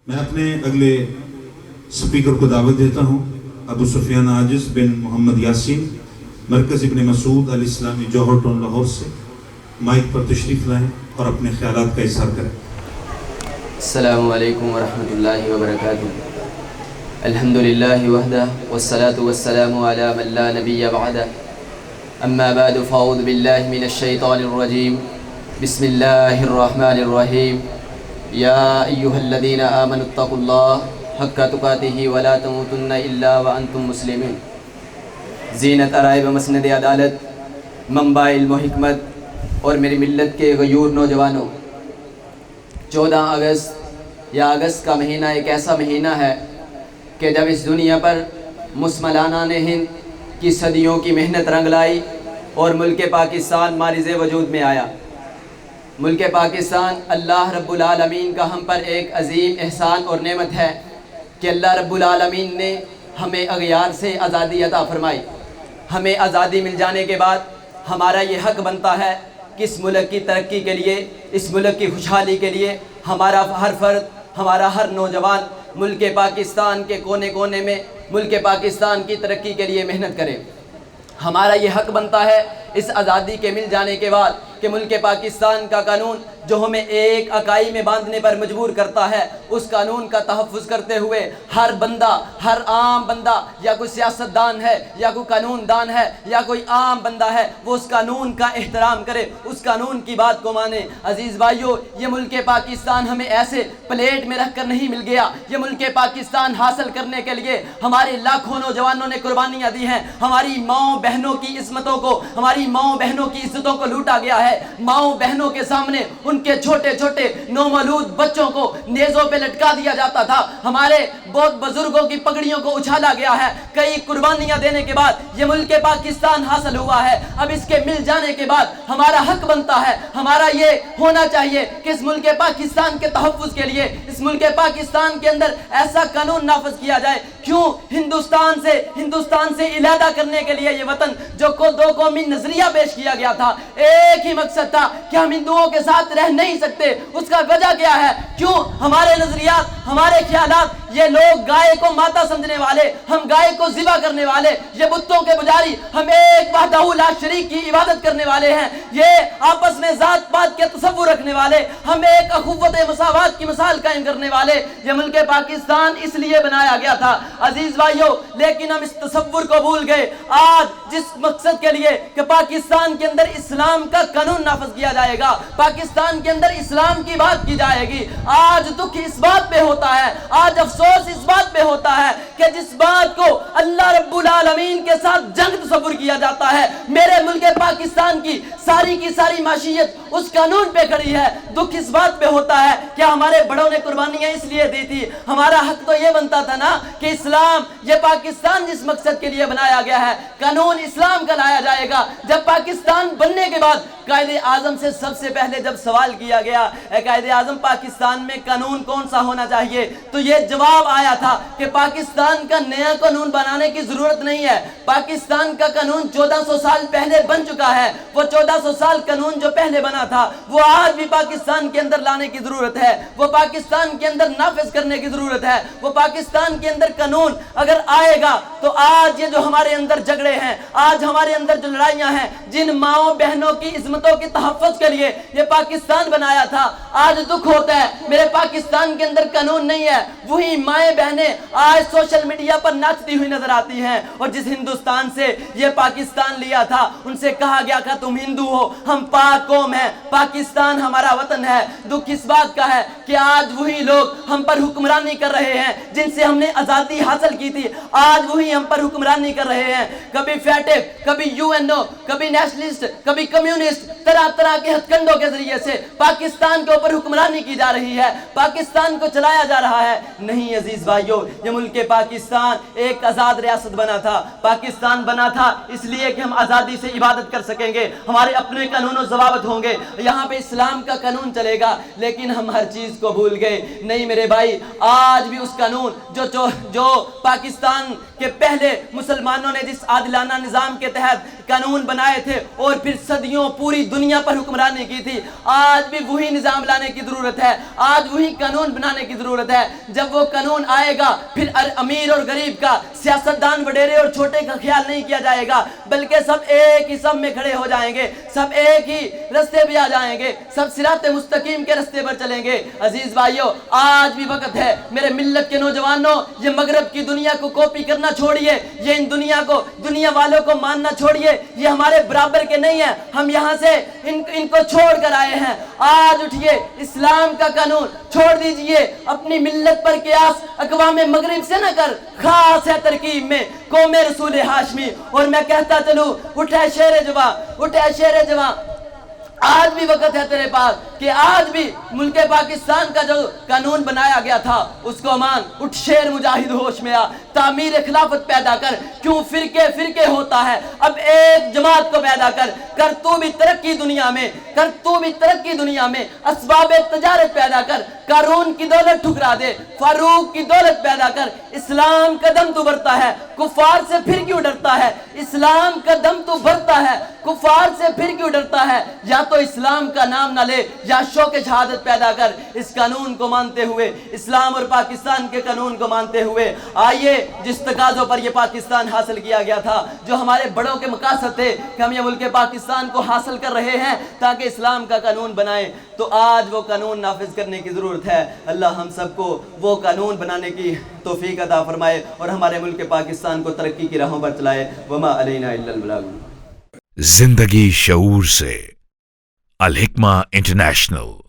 میں اپنے اگلے سپیکر کو دعوت دیتا ہوں ابو سفیان عاجز بن محمد یاسین، مرکز ابن مسعود الاسلامی جوہر ٹاؤن لاہور سے مائک پر تشریف لائیں اور اپنے خیالات کا اظہار کریں۔ السلام علیکم ورحمۃ اللہ وبرکاتہ۔ الحمدللہ وحدہ والصلاة والسلام علی من لا نبی بعدہ، اما بعد فاعوذ باللہ من الشیطان الرجیم، بسم اللہ الرحمن الرحیم۔ یا ایہا الذین آمنوا اتقوا اللہ حق تقاتہ ولا تموتن الا وانتم مسلمون۔ زینت عرائب مسند عدالت، منبع علم و حکمت اور میری ملت کے غیور نوجوانوں، 14 اگست یا اگست کا مہینہ ایک ایسا مہینہ ہے کہ جب اس دنیا پر مسلمانان ہند کی صدیوں کی محنت رنگ لائی اور ملک پاکستان مارز وجود میں آیا۔ ملک پاکستان اللہ رب العالمین کا ہم پر ایک عظیم احسان اور نعمت ہے کہ اللہ رب العالمین نے ہمیں اغیار سے آزادی عطا فرمائی۔ ہمیں آزادی مل جانے کے بعد ہمارا یہ حق بنتا ہے کہ اس ملک کی ترقی کے لیے، اس ملک کی خوشحالی کے لیے ہمارا ہر فرد، ہمارا ہر نوجوان ملک پاکستان کے کونے کونے میں ملک پاکستان کی ترقی کے لیے محنت کرے۔ ہمارا یہ حق بنتا ہے اس آزادی کے مل جانے کے بعد کہ ملک پاکستان کا قانون جو ہمیں ایک اکائی میں باندھنے پر مجبور کرتا ہے، اس قانون کا تحفظ کرتے ہوئے ہر بندہ، ہر عام بندہ، یا کوئی سیاستدان ہے یا کوئی قانون دان ہے یا کوئی عام بندہ ہے، وہ اس قانون کا احترام کرے، اس قانون کی بات کو مانے۔ عزیز بھائیو، یہ ملک پاکستان ہمیں ایسے پلیٹ میں رکھ کر نہیں مل گیا۔ یہ ملک پاکستان حاصل کرنے کے لیے ہمارے لاکھوں نوجوانوں نے قربانیاں دی ہیں۔ ہماری ماؤں بہنوں کی عصمتوں کو، ہماری ماؤں بہنوں کی عزتوں کو لوٹا گیا ہے۔ ماؤں بہنوں کے سامنے ان کے چھوٹے چھوٹے نومولود بچوں کو نیزوں پہ لٹکا دیا جاتا تھا۔ ہمارے بہت بزرگوں کی پگڑیوں کو اچھالا گیا ہے۔ کئی قربانیاں دینے کے بعد یہ ملک پاکستان حاصل ہوا ہے۔ اب اس کے مل جانے کے بعد ہمارا حق بنتا ہے، ہمارا یہ ہونا چاہیے کہ اس ملک پاکستان کے تحفظ کے لیے اس ملک پاکستان کے اندر ایسا قانون نافذ کیا جائے۔ کیوں ہندوستان سے علیحدہ کرنے کے لیے یہ وطن جو کو دو قومی نظریہ پیش کیا گیا تھا، ایک ہی مقصد تھا کہ ہم ہندوؤں کے ساتھ رہ نہیں سکتے۔ اس کا وجہ کیا ہے؟ کیوں ہمارے نظریات، ہمارے خیالات، یہ لوگ گائے کو ماتا سمجھنے والے، ہم گائے کو ذبح کرنے والے، یہ بتوں کے پجاری، ہم ایک وحدہ لا شریک کی عبادت کرنے والے ہیں، یہ آپس میں ذات پات کے تصور رکھنے والے، ہم ایک اخوت مساوات کی مثال قائم کرنے والے۔ یہ ملک پاکستان اس لیے بنایا گیا تھا عزیز بھائیو، لیکن ہم اس تصور کو بھول گئے۔ آج جس مقصد کے لیے کہ پاکستان کے اندر اسلام کا قانون نافذ کیا جائے گا، پاکستان کے اندر اسلام کی بات کی جائے گی، آج دکھ اس بات پہ ہوتا ہے، آج افسوس اس بات پہ ہوتا ہے کہ جس بات کو اللہ رب العالمین کے ساتھ جنگ تصور کیا جاتا ہے، میرے ملک پاکستان کی ساری معیشت اس قانون پہ کھڑی ہے۔ دکھ اس بات پہ ہوتا ہے کہ ہمارے بڑوں نے قربانیاں اس لیے دی تھی۔ ہمارا حق تو یہ بنتا تھا نا کہ اسلام، یہ پاکستان جس مقصد کے لیے بنایا گیا ہے، قانون اسلام کا لایا جائے گا۔ جب پاکستان بننے کے بعد قائد اعظم سے سب سے پہلے جب سوال کیا گیا، اے قائد اعظم پاکستان میں قانون کون سا ہونا چاہیے، تو یہ جواب آیا تھا کہ پاکستان کا نیا قانون بنانے کی ضرورت نہیں ہے۔ پاکستان کا قانون 1400 سال پہلے بن چکا ہے۔ وہ 1400 سال قانون جو پہلے بنا تھا وہ آج بھی پاکستان کے اندر لانے کی ضرورت ہے، وہ پاکستان کے اندر نافذ کرنے کی ضرورت ہے۔ وہ پاکستان کے اندر قانون اگر آئے گا تو آج یہ جو ہمارے اندر جھگڑے ہیں، آج ہمارے اندر جو لڑائیاں ہیں، جن ماؤں بہنوں کی عظمتوں کے تحفظ کے لیے یہ پاکستان بنایا تھا، آج دکھ ہوتا ہے میرے پاکستان کے اندر قانون نہیں ہے۔ وہی مائیں بہنیں آج سوشل میڈیا پر ناچتی ہوئی نظر آتی ہیں، اور جس ہندوستان سے یہ پاکستان لیا تھا ان سے کہا گیا کہ تم ہندو ہو، ہم پاک قوم ہیں، پاکستان ہمارا وطن ہے۔ دکھ اس بات کا ہے کہ آج وہی لوگ ہم پر حکمرانی کر رہے ہیں جن سے ہم نے آزادی حاصل کی تھی، آج وہی ہم پر حکمرانی کر رہے ہیں۔ کبھی فیٹف، کبھی UNO، کبھی نیشنلسٹ، کبھی کمیونسٹ، طرح طرح کے ہتھ کنڈوں کے ذریعے سے پاکستان کے اوپر حکمرانی کی جا رہی ہے، پاکستان کو چلایا جا رہا ہے۔ نہیں عزیز بھائیو، یہ ملک پاکستان ایک آزاد ریاست بنا تھا، پاکستان بنا تھا اس لیے کہ ہم آزادی سے عبادت کر سکیں گے، ہمارے اپنے قانون و ضوابط ہوں گے، یہاں پہ اسلام کا قانون چلے گا، لیکن ہم ہر چیز کو بھول گئے۔ نہیں میرے بھائی، آج بھی اس قانون جو پاکستان کے پہلے مسلمانوں نے جس عادلانہ نظام کے تحت قانون بنائے تھے اور پھر صدیوں پوری پوری دنیا پر حکمرانی کی تھی، آج بھی وہی نظام لانے کی ضرورت ہے، آج وہی قانون بنانے کی ضرورت ہے۔ جب وہ قانون آئے گا پھر امیر اور غریب کا، سیاستدان وڈیرے اور چھوٹے کا خیال نہیں کیا جائے گا، بلکہ سب ایک ہی سب میں کھڑے ہو جائیں گے، سب ایک ہی رستے پہ آ جائیں گے، سب صراط مستقیم کے رستے پر چلیں گے۔ عزیز بھائیو، آج بھی وقت ہے میرے ملت کے نوجوانوں، یہ مغرب کی دنیا کو کاپی کرنا چھوڑیے، یہ ان دنیا والوں کو ماننا چھوڑیے، یہ ہمارے برابر کے نہیں ہیں، ہم یہاں سے ان کو چھوڑ کر آئے ہیں۔ آج اٹھیے، اسلام کا قانون چھوڑ دیجئے، اپنی ملت پر قیاس اقوام مغرب سے نہ کر، خاص ہے ترکیب میں قوم رسول ہاشمی۔ اور میں کہتا چلوں، اٹھے شیر جواں، اٹھے شیر جواں، آج بھی وقت ہے تیرے پاس کہ آج بھی ملک پاکستان کا جو قانون بنایا گیا تھا اس کو مان۔ اٹھ شیر مجاہد ہوش میں آ، تعمیر خلافت پیدا کر، کیوں فرقے ہوتا ہے، اب ایک جماعت کو پیدا کر تو بھی ترقی دنیا میں، کر تو بھی ترقی دنیا میں، اسباب تجارت پیدا کر، قارون کی دولت ٹھکرا دے، فاروق کی دولت پیدا کر۔ اسلام کا دم تو بھرتا ہے، کفار سے پھر کیوں ڈرتا ہے؟ اسلام کا دم تو بھرتا ہے، کفار سے پھر کیوں ڈرتا ہے؟ یا تو اسلام کا نام نہ لے یا شوق شہادت پیدا کر۔ اس قانون کو مانتے ہوئے، اسلام اور پاکستان کے قانون کو مانتے ہوئے، آئیے جس تقاضوں پر یہ پاکستان حاصل کیا گیا تھا، جو ہمارے بڑوں کے مقاصد تھے کہ ہم یہ ملک پاکستان کو حاصل کر رہے ہیں تاکہ اسلام کا قانون بنائیں، تو آج وہ قانون نافذ کرنے کی ضرورت ہے۔ اللہ ہم سب کو وہ قانون بنانے کی توفیق عطا فرمائے اور ہمارے ملک پاکستان کو ترقی کی راہوں پر چلائے۔ وما علینا الا البلاغ۔ زندگی شعور سے، الحکمہ انٹرنیشنل۔